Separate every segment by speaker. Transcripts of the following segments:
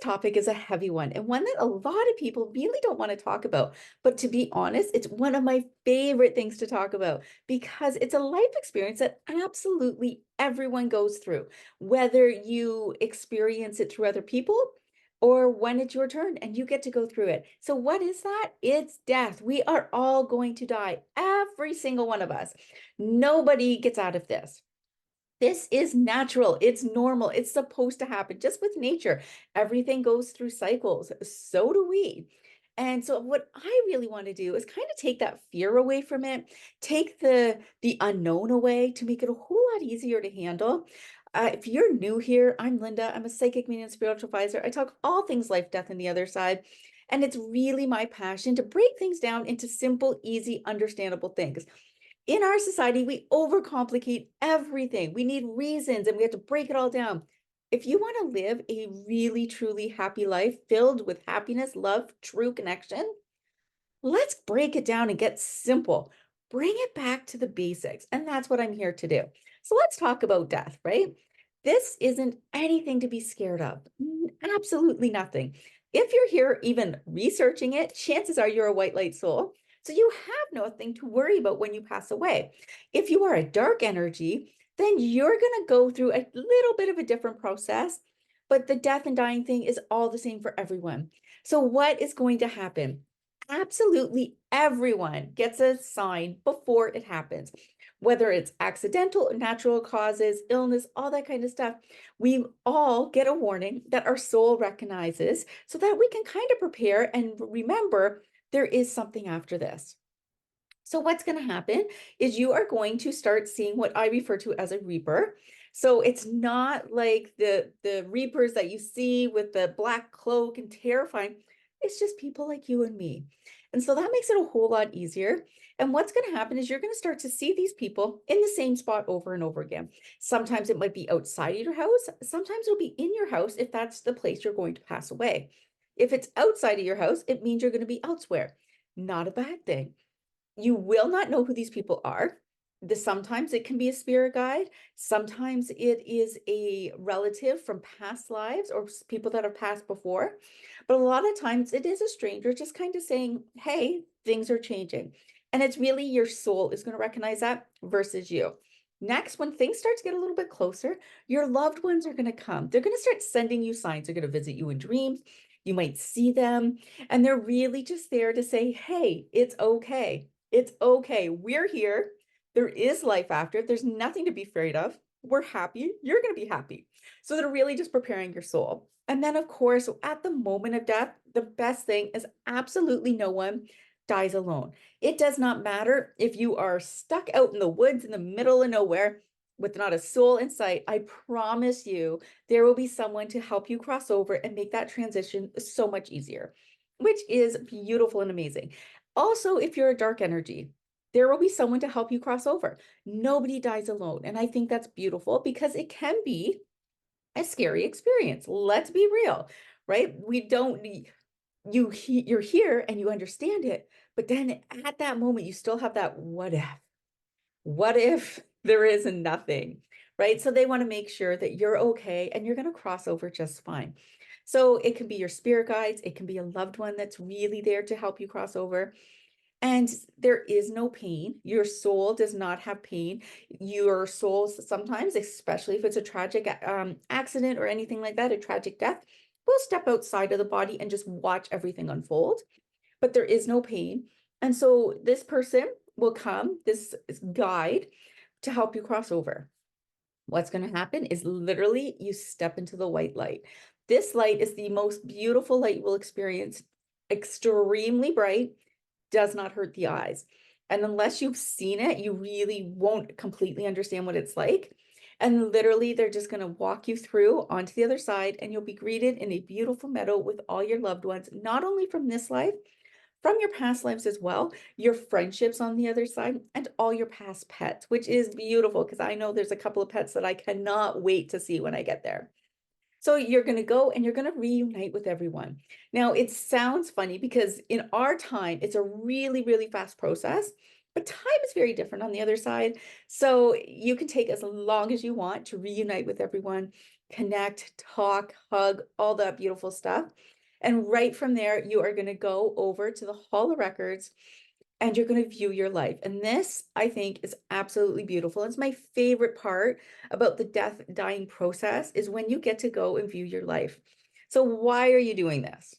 Speaker 1: topic is a heavy one and one that a lot of people really don't want to talk about. But to be honest, it's one of my favorite things to talk about because it's a life experience that absolutely everyone goes through, whether you experience it through other people or when it's your turn and you get to go through it. So, what is that? It's death. We are all going to die, every single one of us. Nobody gets out of this. This is natural. It's normal. It's supposed to happen just with nature. Everything goes through cycles. So do we. And so what I really want to do is kind of take that fear away from it, take the unknown away to make it a whole lot easier to handle. If you're new here, I'm Linda. I'm a psychic medium and spiritual advisor. I talk all things life, death, and the other side. And it's really my passion to break things down into simple, easy, understandable things. In our society, we overcomplicate everything. We need reasons and we have to break it all down. If you want to live a really, truly happy life filled with happiness, love, true connection, let's break it down and get simple. Bring it back to the basics. And that's what I'm here to do. So let's talk about death, right? This isn't anything to be scared of. Absolutely nothing. If you're here even researching it, chances are you're a white light soul. So you have nothing to worry about when you pass away. If you are a dark energy, then you're going to go through a little bit of a different process, but the death and dying thing is all the same for everyone. So what is going to happen? Absolutely everyone gets a sign before it happens, whether it's accidental or natural causes, illness, all that kind of stuff. We all get a warning that our soul recognizes so that we can kind of prepare and remember there is something after this. So what's going to happen is you are going to start seeing what I refer to as a reaper. So it's not like the reapers that you see with the black cloak and terrifying. It's just people like you and me. And so that makes it a whole lot easier. And what's going to happen is you're going to start to see these people in the same spot over and over again. Sometimes it might be outside of your house. Sometimes it'll be in your house if that's the place you're going to pass away. If it's outside of your house, it means you're going to be elsewhere. Not a bad thing. You will not know who these people are. Sometimes it can be a spirit guide. Sometimes it is a relative from past lives or people that have passed before. But a lot of times it is a stranger just kind of saying, hey, things are changing. And it's really your soul is going to recognize that versus you. Next, when things start to get a little bit closer, your loved ones are going to come. They're going to start sending you signs. They're going to visit you in dreams. You might see them, and they're really just there to say, hey, it's okay. It's okay. We're here. There is life after. There's nothing to be afraid of. We're happy. You're going to be happy. So they're really just preparing your soul. And then, of course, at the moment of death, the best thing is absolutely no one dies alone. It does not matter if you are stuck out in the woods in the middle of nowhere with not a soul in sight. I promise you, there will be someone to help you cross over and make that transition so much easier, which is beautiful and amazing. Also, if you're a dark energy, there will be someone to help you cross over. Nobody dies alone. And I think that's beautiful because it can be a scary experience. Let's be real, right? We don't you're here and you understand it, but then at that moment you still have that what if? What if there is nothing, right? So they want to make sure that you're okay and you're going to cross over just fine. So it can be your spirit guides, it can be a loved one that's really there to help you cross over. And there is no pain. Your soul does not have pain. Your soul sometimes, especially if it's a tragic accident or anything like that, a tragic death, will step outside of the body and just watch everything unfold. But there is no pain. And so this person will come, this guide, to help you cross over. What's going to happen is literally you step into the white light. This light is the most beautiful light you will experience, extremely bright, does not hurt the eyes. And unless you've seen it, you really won't completely understand what it's like. And literally, they're just going to walk you through onto the other side, and you'll be greeted in a beautiful meadow with all your loved ones, not only from this life, from your past lives as well, your friendships on the other side, and all your past pets, which is beautiful because I know there's a couple of pets that I cannot wait to see when I get there. So you're going to go and you're going to reunite with everyone. Now, it sounds funny because in our time, it's a really, really fast process. But time is very different on the other side. So you can take as long as you want to reunite with everyone, connect, talk, hug, all that beautiful stuff. And right from there, you are going to go over to the Hall of Records and you're going to view your life. And this, I think, is absolutely beautiful. It's my favorite part about the death dying process is when you get to go and view your life. So why are you doing this?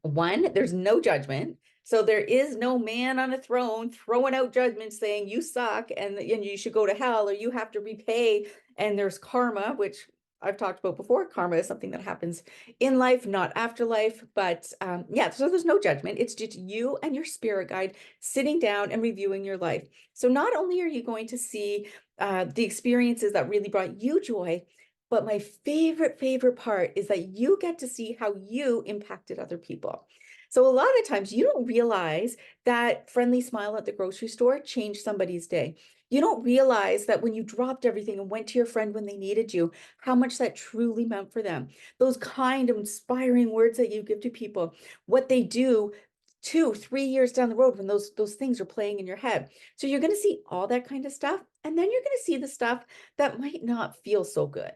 Speaker 1: One, there's no judgment. So there is no man on a throne throwing out judgment saying you suck and you should go to hell or you have to repay. And there's karma, which I've talked about before. Karma is something that happens in life, not afterlife. But yeah, so there's no judgment. It's just you and your spirit guide sitting down and reviewing your life. So not only are you going to see the experiences that really brought you joy, but my favorite part is that you get to see how you impacted other people. So a lot of times you don't realize that friendly smile at the grocery store changed somebody's day. You don't realize that when you dropped everything and went to your friend when they needed you, how much that truly meant for them. Those kind of inspiring words that you give to people, what they do 2, 3 years down the road when those things are playing in your head. So you're going to see all that kind of stuff, and then you're going to see the stuff that might not feel so good.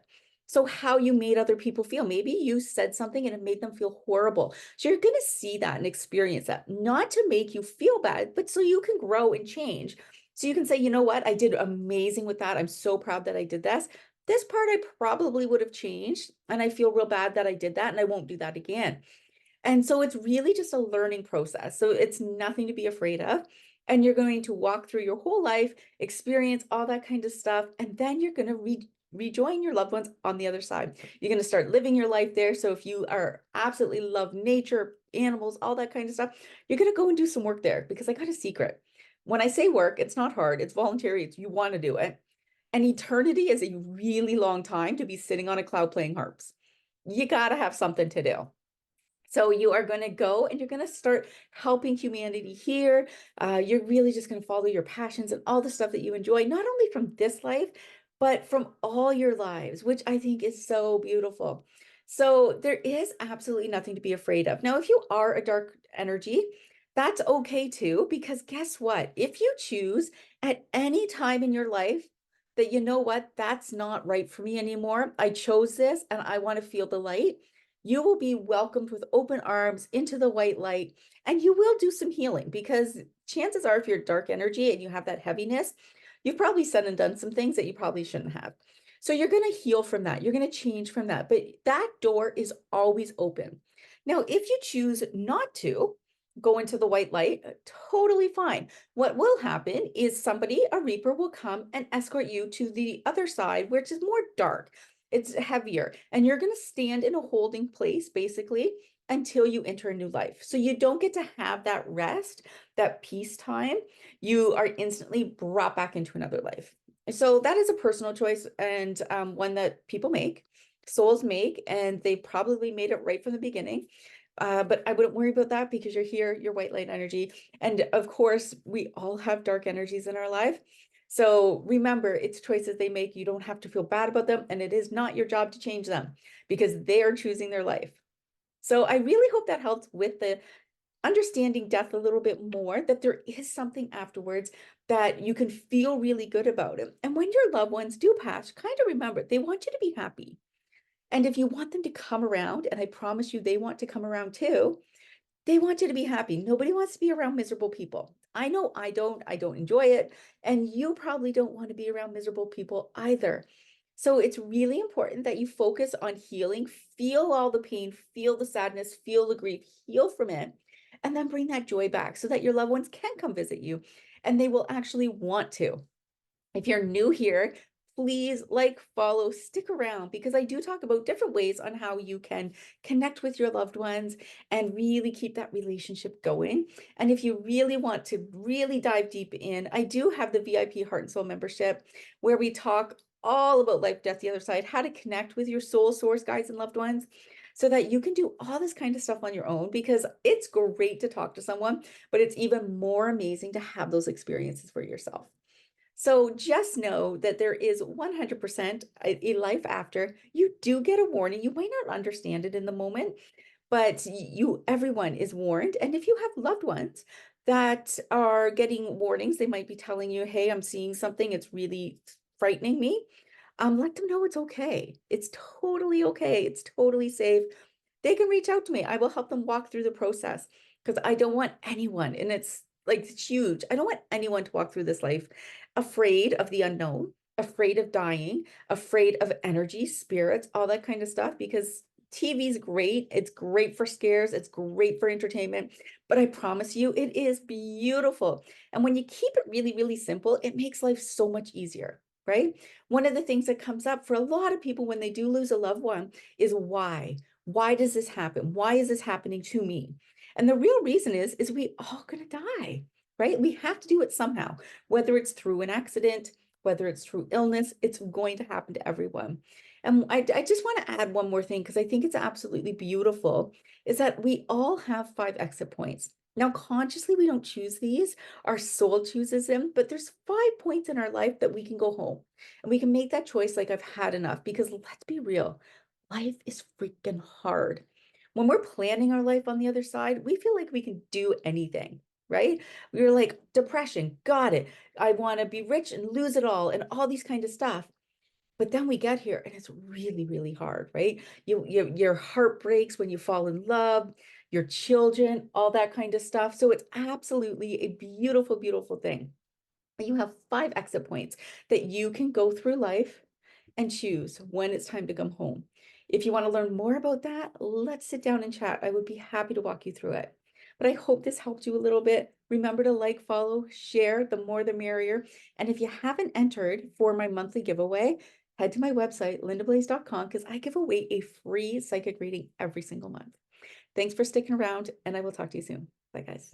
Speaker 1: So how you made other people feel. Maybe you said something and it made them feel horrible. So you're going to see that and experience that, not to make you feel bad, but so you can grow and change. So you can say, you know what, I did amazing with that. I'm so proud that I did this. This part I probably would have changed, and I feel real bad that I did that, and I won't do that again. And so it's really just a learning process. So it's nothing to be afraid of. And you're going to walk through your whole life, experience all that kind of stuff, and then you're going to rejoin your loved ones on the other side. You're going to start living your life there. So if you are absolutely love nature, animals, all that kind of stuff, you're going to go and do some work there because I got a secret. When I say work, it's not hard, it's voluntary, you want to do it. And eternity is a really long time to be sitting on a cloud playing harps. You got to have something to do. So you are going to go and you're going to start helping humanity here. You're really just going to follow your passions and all the stuff that you enjoy, not only from this life, but from all your lives, which I think is so beautiful. So there is absolutely nothing to be afraid of. Now, if you are a dark energy, that's okay too, because guess what? If you choose at any time in your life that, you know what, that's not right for me anymore, I chose this and I want to feel the light, you will be welcomed with open arms into the white light, and you will do some healing because chances are, if you're dark energy and you have that heaviness, you've probably said and done some things that you probably shouldn't have. So you're going to heal from that. You're going to change from that. But that door is always open. Now, if you choose not to go into the white light, totally fine. What will happen is somebody, a reaper, will come and escort you to the other side, which is more dark. It's heavier, and you're going to stand in a holding place basically until you enter a new life. So you don't get to have that rest, that peace time. You are instantly brought back into another life. So that is a personal choice, and one that people make, souls make, and they probably made it right from the beginning. But I wouldn't worry about that because you're here, you're white light energy. And of course, we all have dark energies in our life. So remember, it's choices they make. You don't have to feel bad about them. And it is not your job to change them because they are choosing their life. So I really hope that helps with the understanding death a little bit more, that there is something afterwards that you can feel really good about it. And when your loved ones do pass, kind of remember, they want you to be happy. And if you want them to come around, and I promise you they want to come around too, they want you to be happy. Nobody wants to be around miserable people. I know I don't enjoy it. And you probably don't want to be around miserable people either. So it's really important that you focus on healing, feel all the pain, feel the sadness, feel the grief, heal from it, and then bring that joy back so that your loved ones can come visit you and they will actually want to. If you're new here, please like, follow, stick around because I do talk about different ways on how you can connect with your loved ones and really keep that relationship going. And if you really want to really dive deep in, I do have the VIP Heart and Soul membership where we talk all about life, death, the other side, how to connect with your soul source guides and loved ones so that you can do all this kind of stuff on your own, because it's great to talk to someone, but it's even more amazing to have those experiences for yourself. So just know that there is 100% a life after. You do get a warning. You might not understand it in the moment, but everyone is warned. And if you have loved ones, that are getting warnings. They might be telling you, hey, I'm seeing something, it's really frightening me. Let them know it's okay. It's totally okay. It's totally safe. They can reach out to me. I will help them walk through the process because I don't want anyone, and it's like it's huge. I don't want anyone to walk through this life afraid of the unknown, afraid of dying, afraid of energy, spirits, all that kind of stuff, because TV is great. It's great for scares. It's great for entertainment, but I promise you, it is beautiful. And when you keep it really, really simple, it makes life so much easier, right? One of the things that comes up for a lot of people when they do lose a loved one is why? Why does this happen? Why is this happening to me? And the real reason is we all gonna die, right? We have to do it somehow, whether it's through an accident, whether it's through illness, it's going to happen to everyone. And I just want to add one more thing because I think it's absolutely beautiful, is that we all have 5 exit points. Now, consciously, we don't choose these. Our soul chooses them, but there's 5 points in our life that we can go home and we can make that choice like I've had enough, because let's be real, life is freaking hard. When we're planning our life on the other side, we feel like we can do anything, right? We were like, depression, got it. I want to be rich and lose it all and all these kind of stuff. But then we get here and it's really, really hard, right? Your heart breaks when you fall in love, your children, all that kind of stuff. So it's absolutely a beautiful, beautiful thing. You have 5 exit points that you can go through life and choose when it's time to come home. If you want to learn more about that, let's sit down and chat. I would be happy to walk you through it. But I hope this helped you a little bit. Remember to like, follow, share, the more the merrier. And if you haven't entered for my monthly giveaway, head to my website, lindablaze.com, because I give away a free psychic reading every single month. Thanks for sticking around, and I will talk to you soon. Bye, guys.